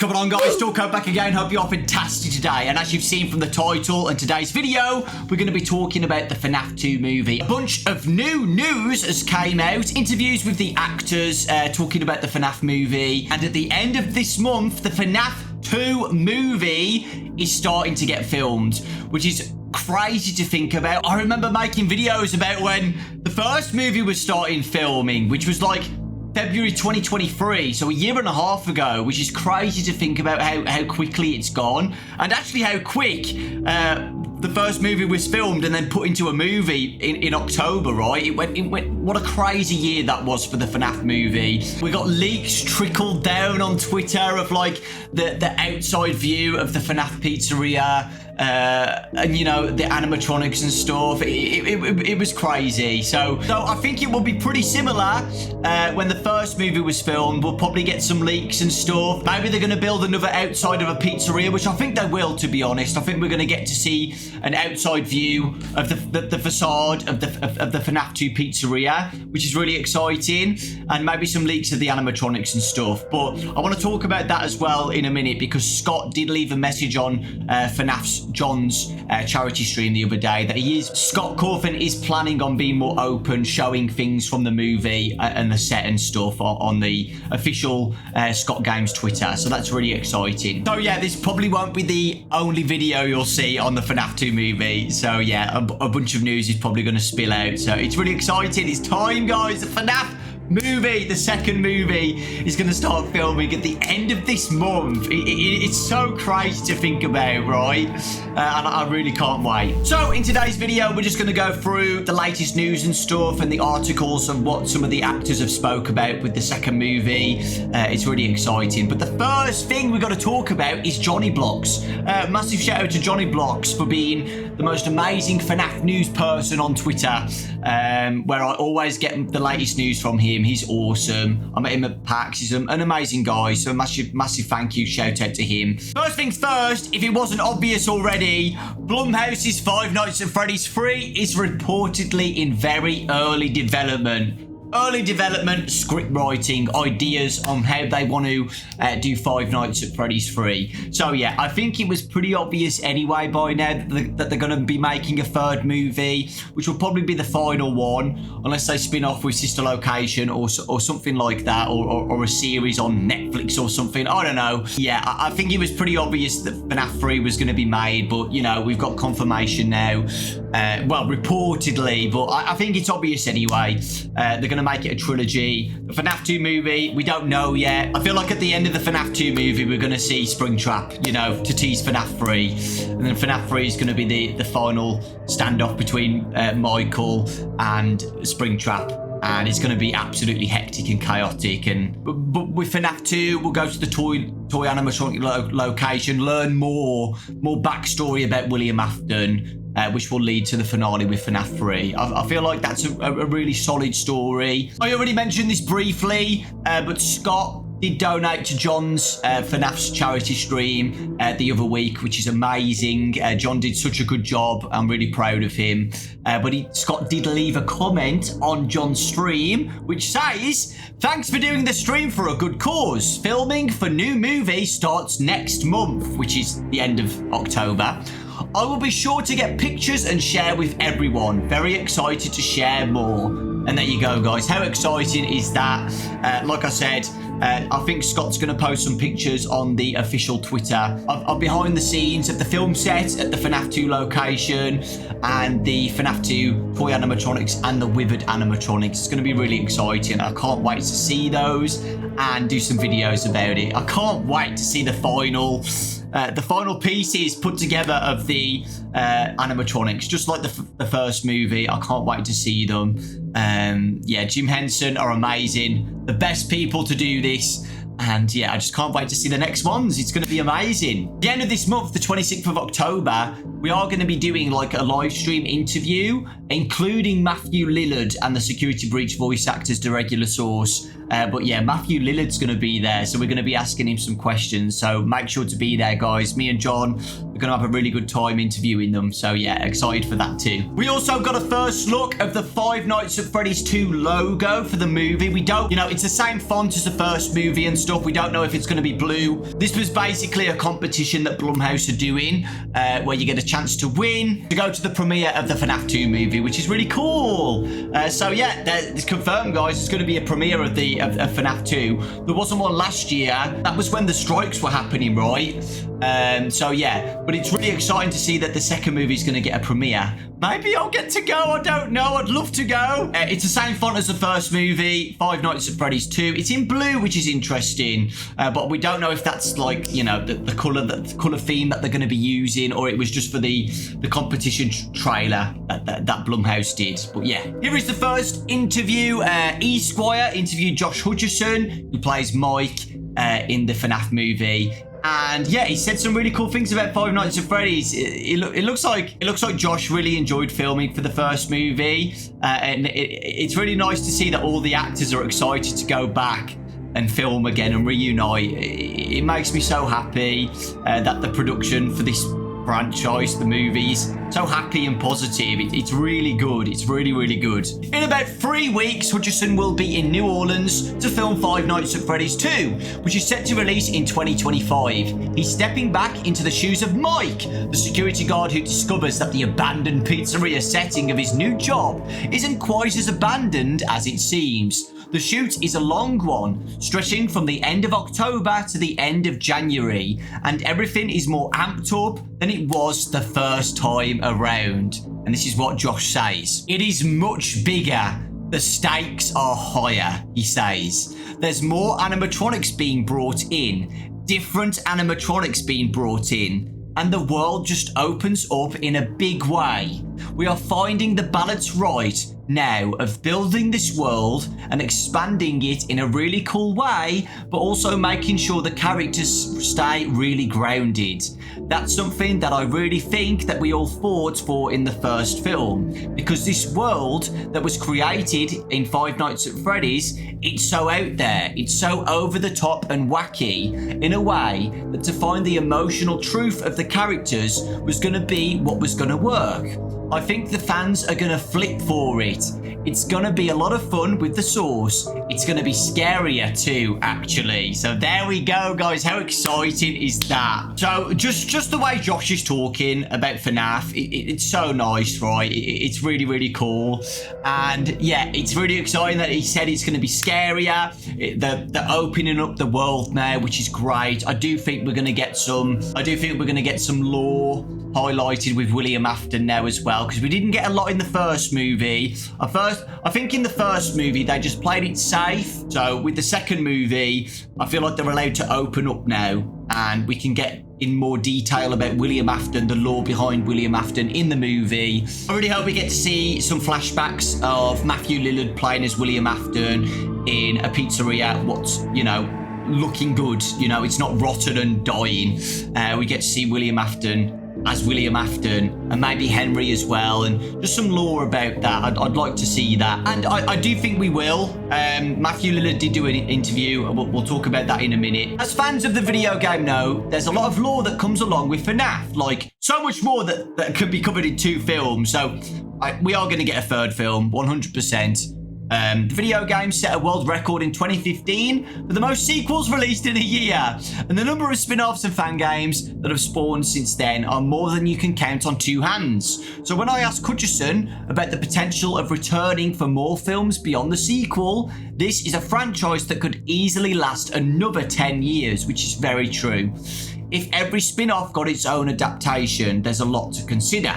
Coming on, guys, Dawko back again. Hope you're fantastic today. And as you've seen from the title in today's video, we're going to be talking about the FNaF 2 movie. A bunch of new news has came out, interviews with the actors talking about the FNaF movie. And at the end of this month, the FNaF 2 movie is starting to get filmed, which is crazy to think about. I remember making videos about when the first movie was starting filming, which was like February 2023, so a year and a half ago, which is crazy to think about how quickly it's gone, and actually how quick the first movie was filmed and then put into a movie in October, right? It went, what a crazy year that was for the FNaF movie. We got leaks trickled down on Twitter of like the outside view of the FNaF pizzeria, and you know, the animatronics and stuff. It was crazy. So I think it will be pretty similar when the first movie was filmed. We'll probably get some leaks and stuff. Maybe they're going to build another outside of a pizzeria, which I think they will, to be honest. I think we're going to get to see an outside view of the facade of the FNaF 2 pizzeria, which is really exciting, and maybe some leaks of the animatronics and stuff. But I want to talk about that as well in a minute, because Scott did leave a message on FNaF's John's charity stream the other day that Scott Cawthon is planning on being more open, showing things from the movie and the set and stuff on the official Scott Games Twitter. So that's really exciting. So yeah, this probably won't be the only video you'll see on the FNaF 2 movie. So yeah, a bunch of news is probably going to spill out. So it's really exciting. It's time, guys. The FNaF movie, the second movie, is going to start filming at the end of this month. It's so crazy to think about, right? And I really can't wait. So in today's video, we're just going to go through the latest news and stuff and the articles of what some of the actors have spoke about with the second movie. It's really exciting. But the first thing we've got to talk about is Johnny Blocks. Massive shout out to Johnny Blocks for being the most amazing FNaF news person on Twitter, where I always get the latest news from him. He's awesome. I met him at PAX. He's an amazing guy. So massive thank you, shout out to him. First things first, if it wasn't obvious already, Blumhouse's Five Nights at Freddy's 3 is reportedly in very early development. Script writing, ideas on how they want to do Five Nights at Freddy's 3. So yeah, I think it was pretty obvious anyway by now that they're going to be making a third movie, which will probably be the final one, unless they spin off with Sister Location or something like that, or a series on Netflix or something. I don't know. Yeah, I think it was pretty obvious that FNaF 3 was going to be made, but you know, we've got confirmation now. Well, reportedly, but I think it's obvious anyway. They're going to make it a trilogy. The FNaF 2 movie, we don't know yet. I feel like at the end of the FNaF 2 movie, we're going to see Springtrap, you know, to tease FNaF 3. And then FNaF 3 is going to be the final standoff between Michael and Springtrap. And it's going to be absolutely hectic and chaotic. But with FNaF 2, we'll go to the toy animatronic location, learn more backstory about William Afton, which will lead to the finale with FNaF 3. I feel like that's a really solid story. I already mentioned this briefly, but Scott did donate to John's FNaF's charity stream the other week, which is amazing. John did such a good job. I'm really proud of him. But Scott did leave a comment on John's stream, which says, "Thanks for doing the stream for a good cause. Filming for new movie starts next month," which is the end of October. "I will be sure to get pictures and share with everyone. Very excited to share more." And there you go, guys. How exciting is that? Like I said, I think Scott's going to post some pictures on the official Twitter of behind the scenes of the film set at the FNaF 2 location and the FNaF 2 toy animatronics and the withered animatronics. It's going to be really exciting. I can't wait to see those and do some videos about it. I can't wait to see the final pieces put together of the animatronics, just like the first movie. I can't wait to see them. Yeah, Jim Henson are amazing, the best people to do this. And yeah, I just can't wait to see the next ones. It's going to be amazing. At the end of this month, the 26th of October, we are going to be doing like a live stream interview, including Matthew Lillard and the Security Breach voice actors, the regular source. But yeah, Matthew Lillard's going to be there, so we're going to be asking him some questions. So make sure to be there, guys. Me and John are going to have a really good time interviewing them. So yeah, excited for that too. We also got a first look of the Five Nights at Freddy's 2 logo for the movie. We don't, you know, it's the same font as the first movie and stuff. We don't know if it's going to be blue. This was basically a competition that Blumhouse are doing, where you get a chance to win, to go to the premiere of the FNaF 2 movie, which is really cool. So yeah, it's confirmed, guys. It's going to be a premiere of FNaF 2. There wasn't one last year. That was when the strikes were happening, right? So yeah, but it's really exciting to see that the second movie is going to get a premiere. Maybe I'll get to go. I don't know. I'd love to go. It's the same font as the first movie, Five Nights at Freddy's 2. It's in blue, which is interesting, but we don't know if that's like, you know, the color theme that they're going to be using, or it was just for the competition trailer that Blumhouse did. But yeah, here is the first interview. Esquire interviewed Josh Hutcherson, who plays Mike in the FNaF movie. And yeah, he said some really cool things about Five Nights at Freddy's. It looks like Josh really enjoyed filming for the first movie, and it's really nice to see that all the actors are excited to go back and film again and reunite. It makes me so happy that the production for this franchise, the movies, so happy and positive. It's really good. It's really, really good. In about 3 weeks, Hutcherson will be in New Orleans to film Five Nights at Freddy's 2, which is set to release in 2025. He's stepping back into the shoes of Mike, the security guard who discovers that the abandoned pizzeria setting of his new job isn't quite as abandoned as it seems. The shoot is a long one, stretching from the end of October to the end of January, and everything is more amped up than it was the first time around. And this is what Josh says. It is much bigger. The stakes are higher, he says. There's more animatronics being brought in, different animatronics being brought in, and the world just opens up in a big way. We are finding the balance right now of building this world and expanding it in a really cool way, but also making sure the characters stay really grounded. That's something that I really think that we all fought for in the first film, because this world that was created in Five Nights at Freddy's, it's so out there, it's so over the top and wacky in a way that to find the emotional truth of the characters was going to be what was going to work. I think the fans are going to flip for it. It's going to be a lot of fun with the source. It's going to be scarier too, actually. So there we go, guys. How exciting is that? So just the way Josh is talking about FNaF, it's so nice, right? It's really, really cool. And yeah, it's really exciting that he said it's going to be scarier. They're opening up the world now, which is great. I do think we're going to get some lore highlighted with William Afton now as well, because we didn't get a lot in the first movie. I think in the first movie they just played it safe. So with the second movie, I feel like they're allowed to open up now, and we can get in more detail about William Afton, the lore behind William Afton in the movie. I really hope we get to see some flashbacks of Matthew Lillard playing as William Afton in a pizzeria. What's, you know, looking good. You know, it's not rotten and dying. We get to see William Afton as William Afton, and maybe Henry as well, and just some lore about that. I'd like to see that, and I do think we will. Matthew Lillard did do an interview. We'll talk about that in a minute. As fans of the video game know, there's a lot of lore that comes along with FNaF, like so much more that could be covered in 2 films. So we are going to get a third film, 100%. The video game set a world record in 2015 for the most sequels released in a year, and the number of spin-offs and fan games that have spawned since then are more than you can count on 2 hands. So when I asked Hutcherson about the potential of returning for more films beyond the sequel, this is a franchise that could easily last another 10 years, which is very true. If every spin-off got its own adaptation, there's a lot to consider.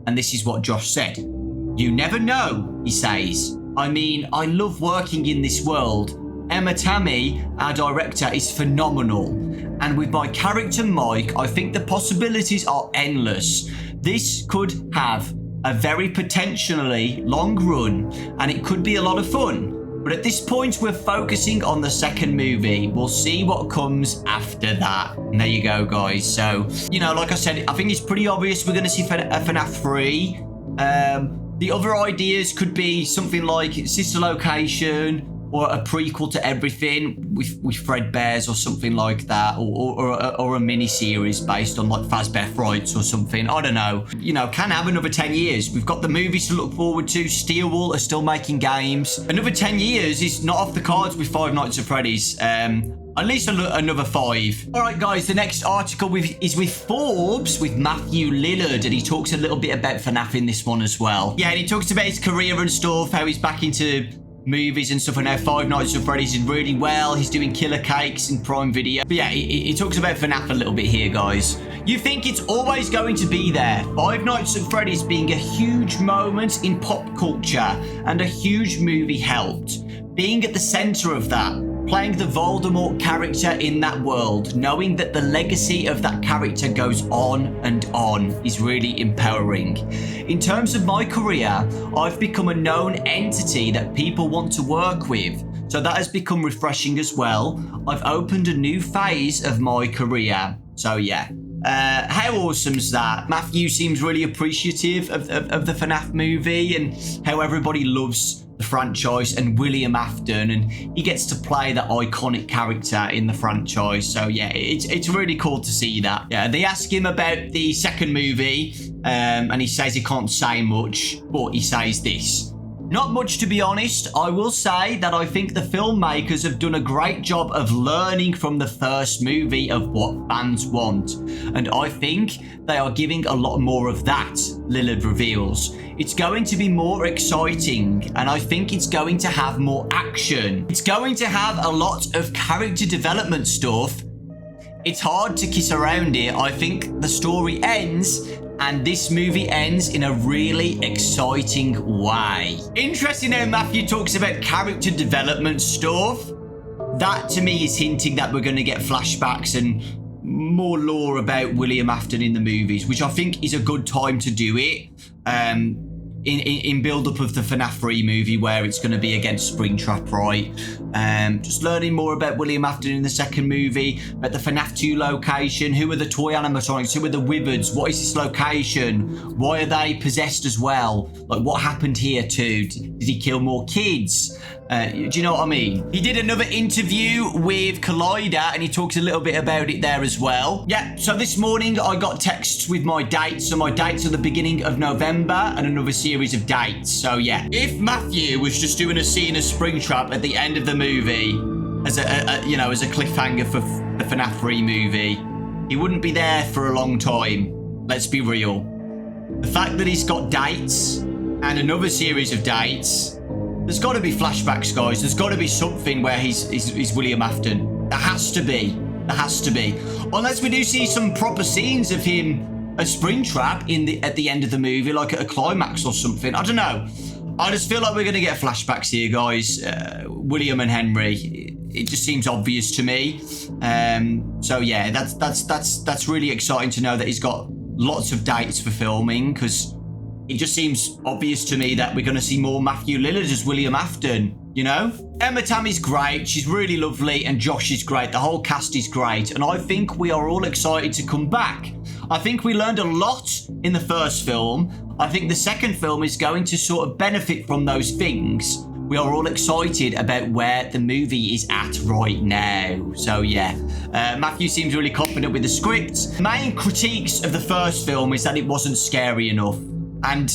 And this is what Josh said. You never know, he says. I mean, I love working in this world. Emma Tammy, our director, is phenomenal. And with my character Mike, I think the possibilities are endless. This could have a very potentially long run, and it could be a lot of fun. But at this point, we're focusing on the second movie. We'll see what comes after that. And there you go, guys. So, you know, like I said, I think it's pretty obvious we're going to see FNaF 3. The other ideas could be something like Sister Location, or a prequel to everything with Fredbear's or something like that, or a mini-series based on like Fazbear Frights or something. I don't know. You know, can have another 10 years. We've got the movies to look forward to. Steelwall are still making games. Another 10 years is not off the cards with Five Nights at Freddy's. At least another 5. All right, guys, the next article is with Forbes, with Matthew Lillard, and he talks a little bit about FNaF in this one as well. Yeah, and he talks about his career and stuff, how he's back into movies and stuff, and now Five Nights at Freddy's did really well. He's doing Killer Cakes in Prime Video. But yeah, he talks about FNaF a little bit here, guys. You think it's always going to be there. Five Nights at Freddy's being a huge moment in pop culture and a huge movie helped. Being at the center of that, playing the Voldemort character in that world, knowing that the legacy of that character goes on and on is really empowering. In terms of my career, I've become a known entity that people want to work with, so that has become refreshing as well. I've opened a new phase of my career. So yeah. How awesome is that? Matthew seems really appreciative of the FNaF movie and how everybody loves the franchise and William Afton, and he gets to play that iconic character in the franchise. So yeah, it's really cool to see that. Yeah, they ask him about the second movie, and he says he can't say much, but he says this. Not much, to be honest. I will say that I think the filmmakers have done a great job of learning from the first movie of what fans want. And I think they are giving a lot more of that, Lillard reveals. It's going to be more exciting, and I think it's going to have more action. It's going to have a lot of character development stuff. It's hard to kiss around it. I think the story ends, and this movie ends in a really exciting way. Interesting how Matthew talks about character development stuff. That to me is hinting that we're going to get flashbacks and more lore about William Afton in the movies, which I think is a good time to do it. In build-up of the FNaF 3 movie, where it's going to be against Springtrap, right? Just learning more about William Afton in the second movie, about the FNaF 2 location, who are the toy animatronics, who are the Wizards, what is this location, why are they possessed as well? Like, what happened here too? Did he kill more kids? Do you know what I mean? He did another interview with Collider, and he talks a little bit about it there as well. Yeah, so this morning I got texts with my dates. So my dates are the beginning of November and another series of dates. So yeah, if Matthew was just doing a scene of Springtrap at the end of the movie as a cliffhanger for the FNaF 3 movie, he wouldn't be there for a long time. Let's be real. The fact that he's got dates and another series of dates, there's got to be flashbacks, guys. There's got to be something where he's William Afton. There has to be. There has to be. Unless we do see some proper scenes of him as Springtrap at the end of the movie, like at a climax or something. I don't know. I just feel like we're going to get flashbacks here, guys. William and Henry. It just seems obvious to me. So yeah, that's really exciting to know that he's got lots of dates for filming, because it just seems obvious to me that we're going to see more Matthew Lillard as William Afton, you know? Emma Tammy's great. She's really lovely. And Josh is great. The whole cast is great. And I think we are all excited to come back. I think we learned a lot in the first film. I think the second film is going to sort of benefit from those things. We are all excited about where the movie is at right now. So yeah, Matthew seems really confident with the script. Main critiques of the first film is that it wasn't scary enough. And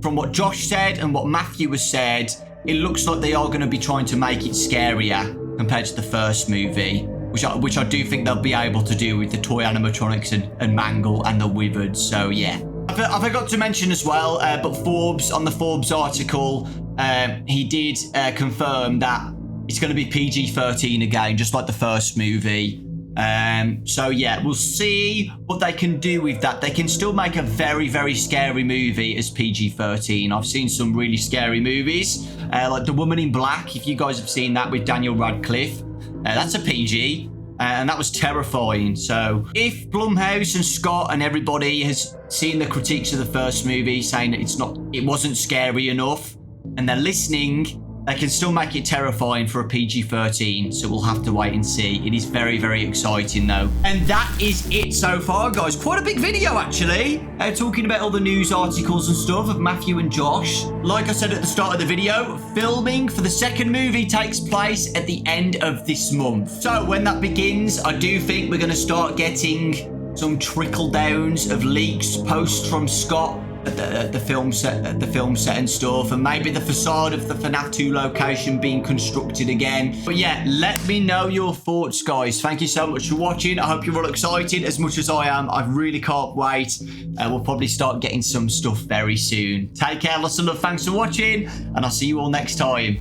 from what Josh said and what Matthew has said, it looks like they are going to be trying to make it scarier compared to the first movie, which I do think they'll be able to do with the toy animatronics and Mangle and the Wizards. So yeah. I forgot to mention as well, but Forbes, on the Forbes article, he did confirm that it's going to be PG-13 again, just like the first movie. So yeah, we'll see what they can do with that. They can still make a very, very scary movie as PG-13. I've seen some really scary movies, like The Woman in Black, if you guys have seen that with Daniel Radcliffe. That's a PG, and that was terrifying. So if Blumhouse and Scott and everybody has seen the critiques of the first movie saying that it wasn't scary enough, and they're listening They can still make it terrifying for a PG-13, so we'll have to wait and see. It is very, very exciting, though. And that is it so far, guys. Quite a big video, actually. Talking about all the news articles and stuff of Matthew and Josh. Like I said at the start of the video, filming for the second movie takes place at the end of this month. So when that begins, I do think we're going to start getting some trickle downs of leaks, posts from Scott at the film set and stuff, and maybe the facade of the FNaF 2 location being constructed again. But yeah, let me know your thoughts, guys. Thank you so much for watching. I hope you're all excited as much as I am. I really can't wait. We'll probably start getting some stuff very soon. Take care, lots of love, thanks for watching, and I'll see you all next time.